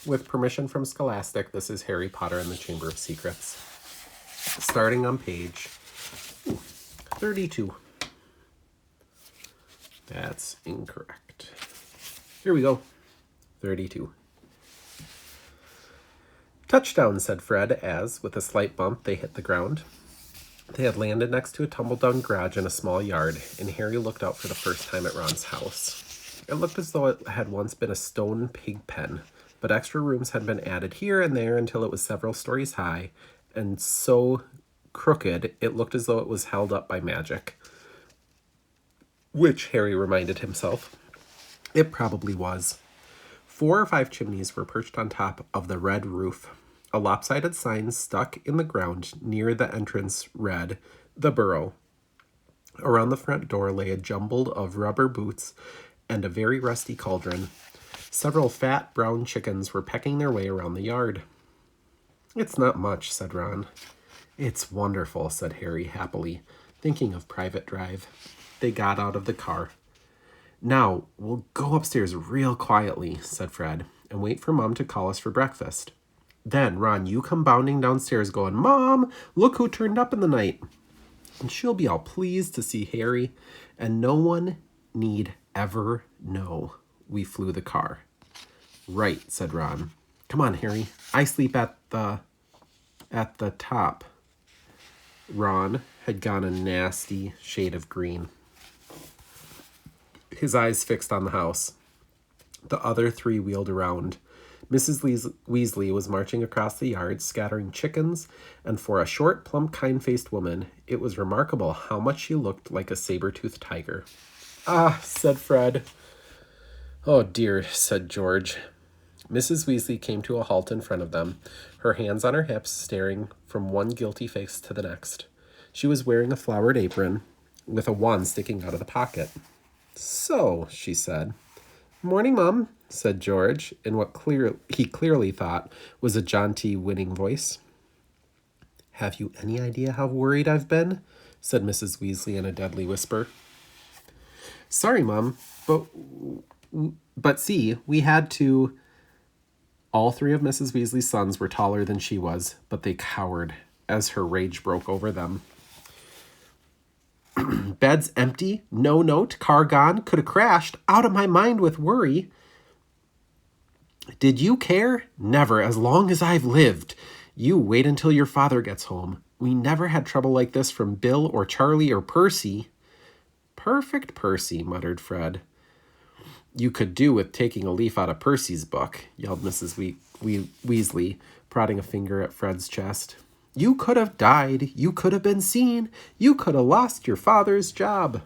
With permission from Scholastic, this is Harry Potter and the Chamber of Secrets. Starting on page 32. That's incorrect. Here we go. 32. Touchdown, said Fred as, with a slight bump, they hit the ground. They had landed next to a tumble-down garage in a small yard, and Harry looked out for the first time at Ron's house. It looked as though it had once been a stone pig pen, but extra rooms had been added here and there until it was several stories high, and so crooked it looked as though it was held up by magic. Which, Harry reminded himself, it probably was. 4 or 5 chimneys were perched on top of the red roof. A lopsided sign stuck in the ground near the entrance read, "The Burrow." Around the front door lay a jumble of rubber boots and a very rusty cauldron. Several fat brown chickens were pecking their way around the yard. "It's not much," said Ron. "It's wonderful," said Harry happily, thinking of Private Drive. They got out of the car. "Now, we'll go upstairs real quietly," said Fred, "and wait for Mom to call us for breakfast. Then, Ron, you come bounding downstairs going, 'Mom, look who turned up in the night.' And she'll be all pleased to see Harry, and no one need ever know we flew the car." "Right," said Ron. "Come on, Harry. I sleep at the top." Ron had gone a nasty shade of green, his eyes fixed on the house. The other 3 wheeled around. Mrs. Weasley was marching across the yard, scattering chickens, and for a short, plump, kind-faced woman, it was remarkable how much she looked like a saber-toothed tiger. "Ah," said Fred. "Oh, dear," said George. Mrs. Weasley came to a halt in front of them, her hands on her hips, staring from one guilty face to the next. She was wearing a flowered apron, with a wand sticking out of the pocket. "So," she said. "Morning, Mum," said George, in what he clearly thought was a jaunty, winning voice. "Have you any idea how worried I've been?" said Mrs. Weasley in a deadly whisper. "Sorry, Mum, but see, we had to..." All 3 of Mrs. Weasley's sons were taller than she was, but they cowered as her rage broke over them. "Bed's empty, no note, car gone, could have crashed, out of my mind with worry." "Did you care? Never, as long as I've lived. You wait until your father gets home. We never had trouble like this from Bill or Charlie or Percy." "Perfect Percy," muttered Fred. "You could do with taking a leaf out of Percy's book," yelled Mrs. Weasley, prodding a finger at Fred's chest. "You could have died. You could have been seen. You could have lost your father's job."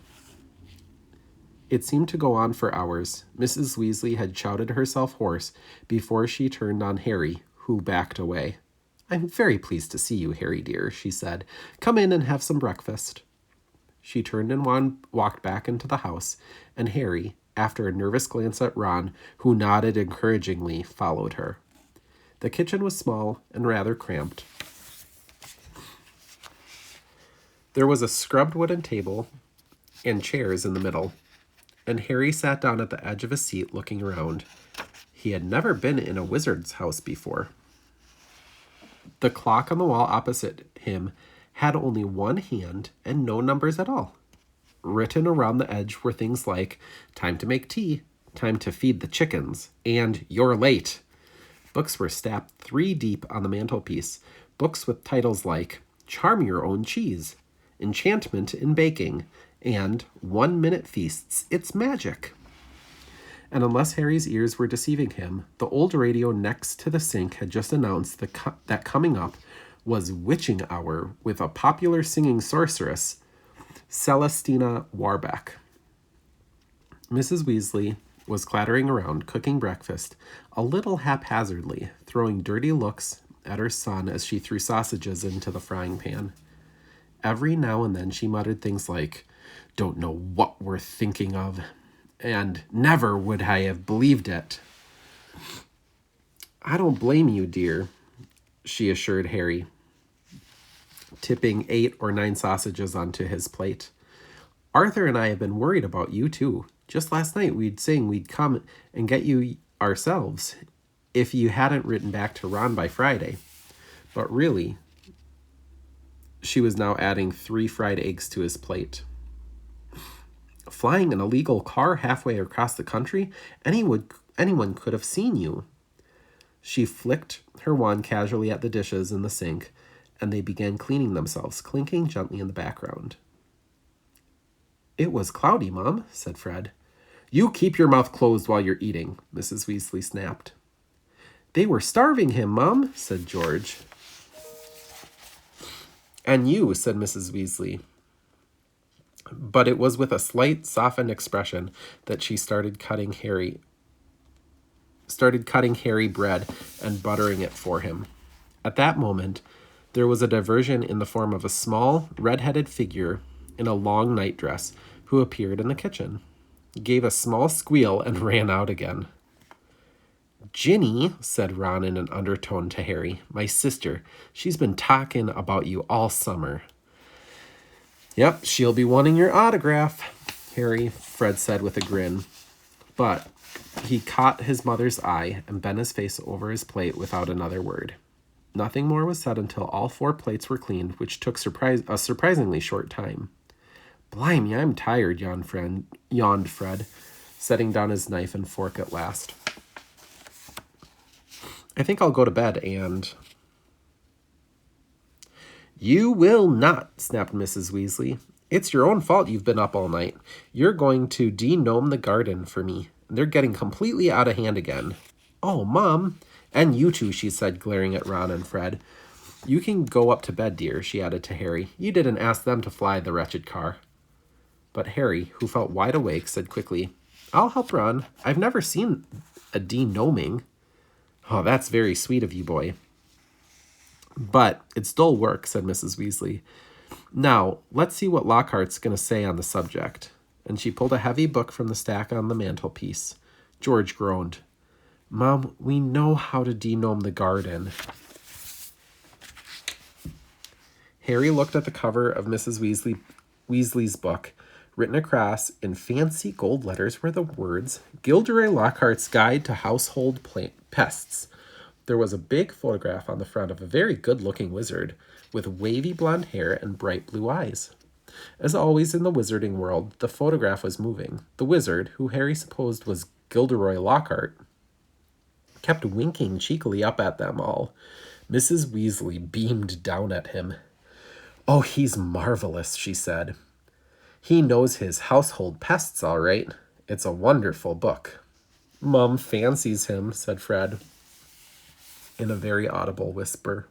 It seemed to go on for hours. Mrs. Weasley had shouted herself hoarse before she turned on Harry, who backed away. "I'm very pleased to see you, Harry dear," she said. "Come in and have some breakfast." She turned and walked back into the house, and Harry, after a nervous glance at Ron, who nodded encouragingly, followed her. The kitchen was small and rather cramped. There was a scrubbed wooden table and chairs in the middle, and Harry sat down at the edge of a seat looking around. He had never been in a wizard's house before. The clock on the wall opposite him had only 1 hand and no numbers at all. Written around the edge were things like, "Time to make tea," "Time to feed the chickens," and "You're late." Books were stacked 3 deep on the mantelpiece, books with titles like "Charm Your Own Cheese," "Enchantment in Baking," and 1-Minute Feasts, It's Magic. And unless Harry's ears were deceiving him, the old radio next to the sink had just announced that coming up was Witching Hour with a popular singing sorceress, Celestina Warbeck. Mrs. Weasley was clattering around, cooking breakfast, a little haphazardly, throwing dirty looks at her son as she threw sausages into the frying pan. Every now and then she muttered things like, "Don't know what we're thinking of," and "Never would I have believed it." "I don't blame you, dear," she assured Harry, tipping 8 or 9 sausages onto his plate. "Arthur and I have been worried about you, too. Just last night we'd come and get you ourselves. if you hadn't written back to Ron by Friday. But really, she was now adding 3 fried eggs to his plate. Flying an illegal car halfway across the country? Anyone could have seen you. She flicked her wand casually at the dishes in the sink, and they began cleaning themselves, clinking gently in the background. It was cloudy, Mom, said Fred. You keep your mouth closed while you're eating, Mrs. Weasley snapped. They were starving him, Mom, said George. And you, said Mrs. Weasley. But it was with a slight, softened expression that she started cutting Harry bread and buttering it for him. At that moment, there was a diversion in the form of a small, red-headed figure in a long nightdress who appeared in the kitchen, gave a small squeal, and ran out again. Ginny, said Ron in an undertone to Harry, my sister. She's been talking about you all summer. Yep, she'll be wanting your autograph, Harry, Fred said with a grin. But he caught his mother's eye and bent his face over his plate without another word. Nothing more was said until all 4 plates were cleaned, which took a surprisingly short time. Blimey, I'm tired, yawned Fred, setting down his knife and fork at last. I think I'll go to bed and... You will not, snapped Mrs. Weasley. It's your own fault you've been up all night. You're going to de-gnome the garden for me. They're getting completely out of hand again. Oh, Mom. And you two, she said, glaring at Ron and Fred. You can go up to bed, dear, she added to Harry. You didn't ask them to fly the wretched car. But Harry, who felt wide awake, said quickly, I'll help Ron. I've never seen a de-gnoming. Oh, that's very sweet of you, boy. But it's dull work, said Mrs. Weasley. Now, let's see what Lockhart's going to say on the subject. And she pulled a heavy book from the stack on the mantelpiece. George groaned. Mom, we know how to de-gnome the garden. Harry looked at the cover of Mrs. Weasley's book. Written across in fancy gold letters were the words, Gilderoy Lockhart's Guide to Household Pests. There was a big photograph on the front of a very good-looking wizard with wavy blonde hair and bright blue eyes. As always in the wizarding world, the photograph was moving. The wizard, who Harry supposed was Gilderoy Lockhart, kept winking cheekily up at them all. Mrs. Weasley beamed down at him. Oh, he's marvelous, she said. He knows his household pests all right. It's a wonderful book. Mum fancies him, said Fred, in a very audible whisper.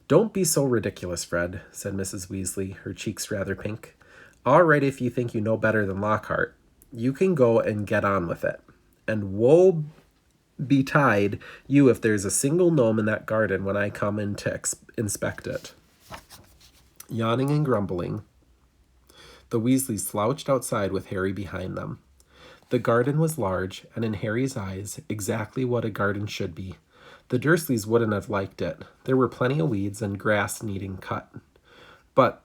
Don't be so ridiculous, Fred, said Mrs. Weasley, her cheeks rather pink. All right if you think you know better than Lockhart. You can go and get on with it. And woe betide you if there's a single gnome in that garden when I come in to inspect it. Yawning and grumbling, the Weasleys slouched outside with Harry behind them. The garden was large, and in Harry's eyes, exactly what a garden should be. The Dursleys wouldn't have liked it. There were plenty of weeds and grass needing cut. But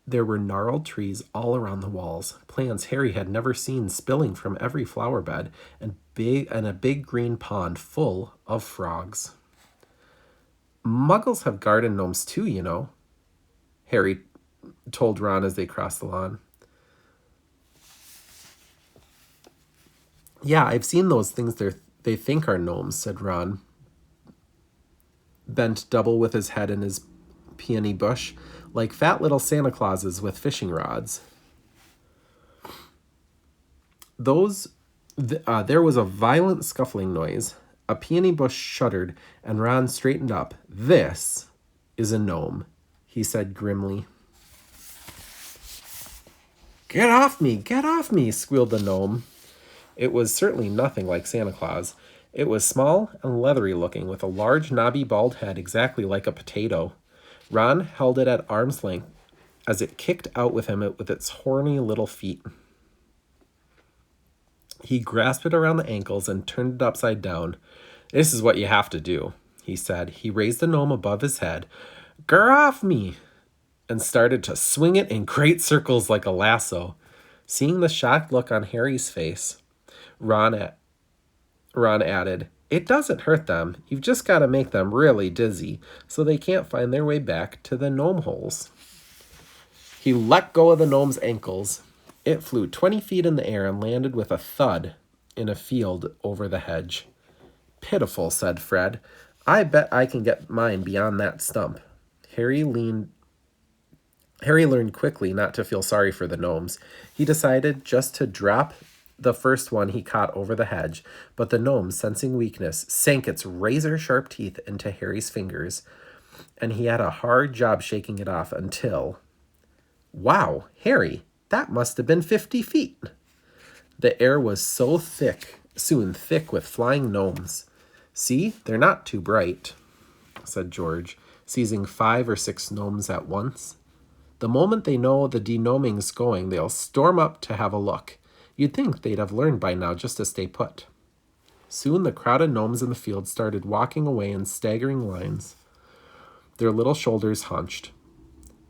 there were gnarled trees all around the walls, plants Harry had never seen spilling from every flower bed, and a big green pond full of frogs. Muggles have garden gnomes too, you know, Harry told Ron as they crossed the lawn. Yeah, I've seen those things they think are gnomes, said Ron, bent double with his head in his peony bush, like fat little Santa Clauses with fishing rods. There was a violent scuffling noise. A peony bush shuddered, and Ron straightened up. This is a gnome, he said grimly. Get off me, squealed the gnome. It was certainly nothing like Santa Claus. It was small and leathery looking, with a large knobby bald head exactly like a potato. Ron held it at arm's length as it kicked out with him with its horny little feet. He grasped it around the ankles and turned it upside down. This is what you have to do, he said. He raised the gnome above his head. Get off me! And started to swing it in great circles like a lasso. Seeing the shocked look on Harry's face, Ron added, It doesn't hurt them. You've just got to make them really dizzy so they can't find their way back to the gnome holes. He let go of the gnome's ankles. It flew 20 feet in the air and landed with a thud in a field over the hedge. Pitiful, said Fred. I bet I can get mine beyond that stump. Harry learned quickly not to feel sorry for the gnomes. He decided just to drop the first one he caught over the hedge, but the gnome, sensing weakness, sank its razor-sharp teeth into Harry's fingers, and he had a hard job shaking it off until... Wow, Harry, that must have been 50 feet. The air was soon thick with flying gnomes. See, they're not too bright, said George, seizing 5 or 6 gnomes at once. The moment they know the denoming's going, they'll storm up to have a look. You'd think they'd have learned by now just to stay put. Soon the crowded gnomes in the field started walking away in staggering lines, their little shoulders hunched.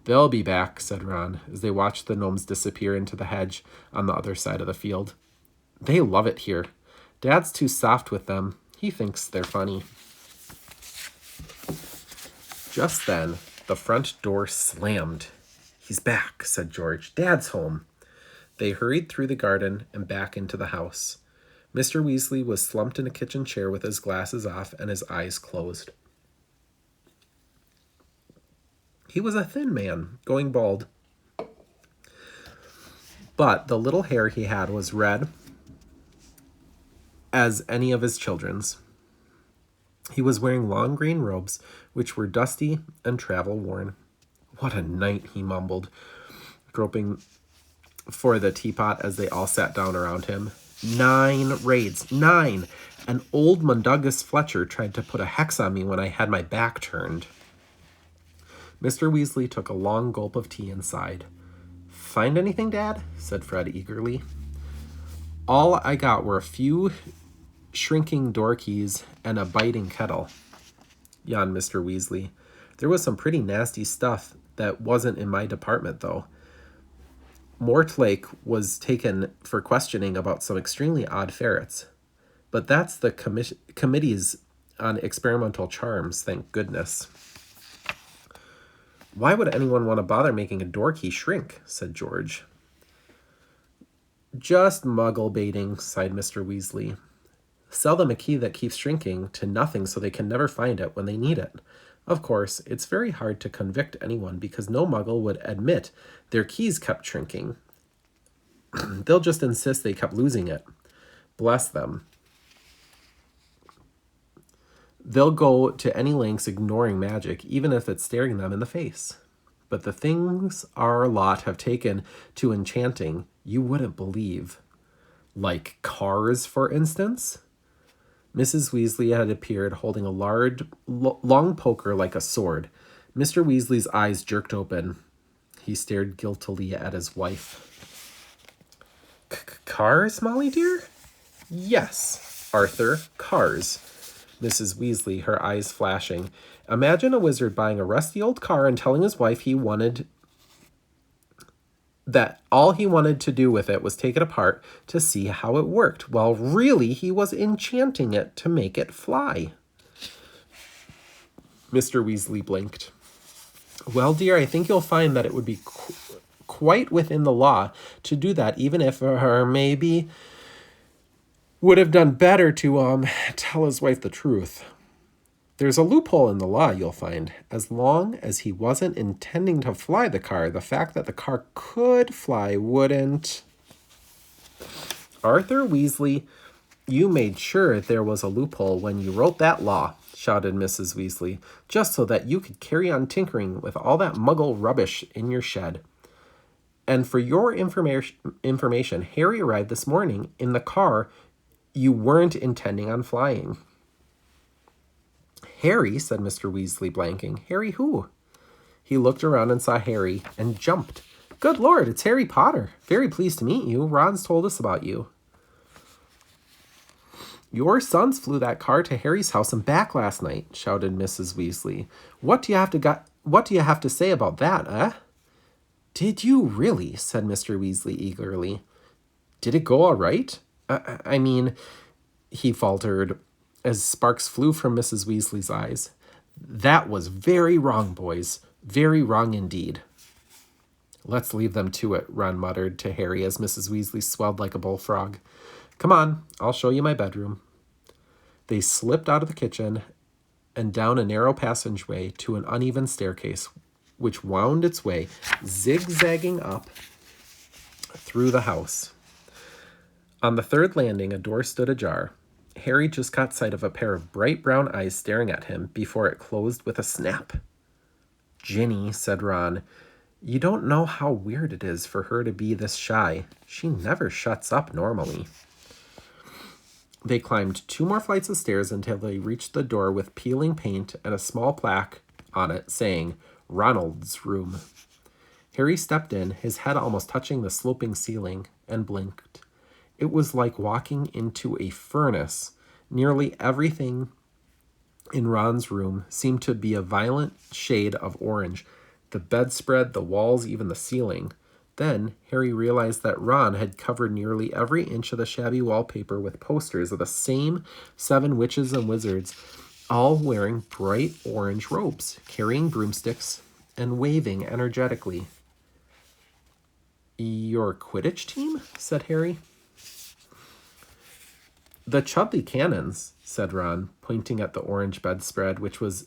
They'll be back, said Ron, as they watched the gnomes disappear into the hedge on the other side of the field. They love it here. Dad's too soft with them. He thinks they're funny. Just then, the front door slammed. He's back, said George. Dad's home. They hurried through the garden and back into the house. Mr. Weasley was slumped in a kitchen chair with his glasses off and his eyes closed. He was a thin man, going bald. But the little hair he had was red as any of his children's. He was wearing long green robes, which were dusty and travel-worn. What a night, he mumbled, groping for the teapot as they all sat down around him. 9 raids. 9! An old Mundungus Fletcher tried to put a hex on me when I had my back turned. Mr. Weasley took a long gulp of tea and sighed. Find anything, Dad? Said Fred eagerly. All I got were a few shrinking door keys and a biting kettle, yawned Mr. Weasley. There was some pretty nasty stuff that wasn't in my department, though. Mortlake was taken for questioning about some extremely odd ferrets. But that's the committees on experimental charms, thank goodness. Why would anyone want to bother making a door key shrink? Said George. Just muggle baiting, sighed Mr. Weasley. Sell them a key that keeps shrinking to nothing so they can never find it when they need it. Of course, it's very hard to convict anyone because no muggle would admit their keys kept shrinking. They'll just insist they kept losing it. Bless them. They'll go to any lengths ignoring magic, even if it's staring them in the face. But the things our lot have taken to enchanting, you wouldn't believe. Like cars, for instance? Mrs. Weasley had appeared holding a long poker like a sword. Mr. Weasley's eyes jerked open. He stared guiltily at his wife. Cars, Molly dear? Yes, Arthur, cars. Mrs. Weasley, her eyes flashing. Imagine a wizard buying a rusty old car and telling his wife that all he wanted to do with it was take it apart to see how it worked, while really he was enchanting it to make it fly. Mr. Weasley blinked. Well, dear, I think you'll find that it would be quite within the law to do that, even if her maybe would have done better to tell his wife the truth. There's a loophole in the law, you'll find. As long as he wasn't intending to fly the car, the fact that the car could fly wouldn't. Arthur Weasley, you made sure there was a loophole when you wrote that law, shouted Mrs. Weasley, just so that you could carry on tinkering with all that muggle rubbish in your shed. And for your information, Harry arrived this morning in the car you weren't intending on flying. Harry, said Mr. Weasley, blanking. Harry who? He looked around and saw Harry and jumped. Good Lord, it's Harry Potter. Very pleased to meet you. Ron's told us about you. Your sons flew that car to Harry's house and back last night, shouted Mrs. Weasley. What do you have to say about that, eh? Did you really? Said Mr. Weasley eagerly. Did it go all right? I mean, he faltered. as sparks flew from Mrs. Weasley's eyes. "That was very wrong, boys. Very wrong indeed." "Let's leave them to it," Ron muttered to Harry as Mrs. Weasley swelled like a bullfrog. "Come on, I'll show you my bedroom." They slipped out of the kitchen and down a narrow passageway to an uneven staircase, which wound its way, zigzagging up through the house. On the third landing, a door stood ajar. Harry just caught sight of a pair of bright brown eyes staring at him before it closed with a snap. "Ginny," said Ron, "you don't know how weird it is for her to be this shy. She never shuts up normally." They climbed 2 more flights of stairs until they reached the door with peeling paint and a small plaque on it saying, "Ronald's room." Harry stepped in, his head almost touching the sloping ceiling, and blinked. It was like walking into a furnace. Nearly everything in Ron's room seemed to be a violent shade of orange. The bedspread, the walls, even the ceiling. Then Harry realized that Ron had covered nearly every inch of the shabby wallpaper with posters of the same 7 witches and wizards, all wearing bright orange robes, carrying broomsticks, and waving energetically. "Your Quidditch team?" said Harry. "The Chudley Cannons," said Ron, pointing at the orange bedspread, which was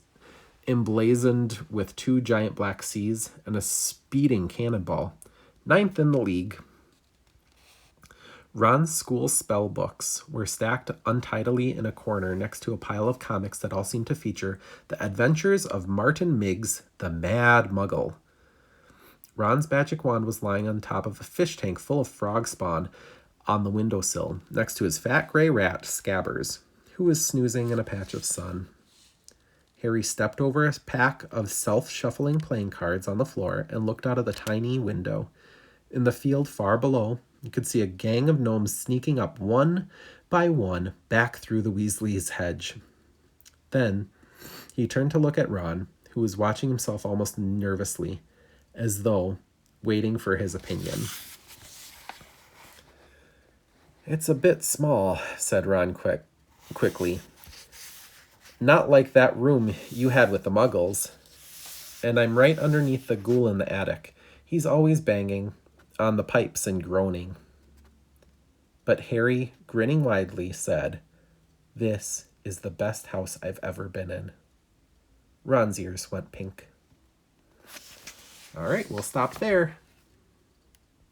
emblazoned with 2 giant black C's and a speeding cannonball. 9th in the league. Ron's school spell books were stacked untidily in a corner next to a pile of comics that all seemed to feature the adventures of Martin Miggs, the Mad Muggle. Ron's magic wand was lying on top of a fish tank full of frog spawn on the windowsill, next to his fat gray rat, Scabbers, who was snoozing in a patch of sun. Harry stepped over a pack of self-shuffling playing cards on the floor and looked out of the tiny window. In the field far below, you could see a gang of gnomes sneaking up one by one back through the Weasley's hedge. Then he turned to look at Ron, who was watching himself almost nervously, as though waiting for his opinion. "It's a bit small," said Ron quickly. "Not like that room you had with the Muggles. And I'm right underneath the ghoul in the attic. He's always banging on the pipes and groaning." But Harry, grinning widely, said, "This is the best house I've ever been in." Ron's ears went pink. All right, we'll stop there.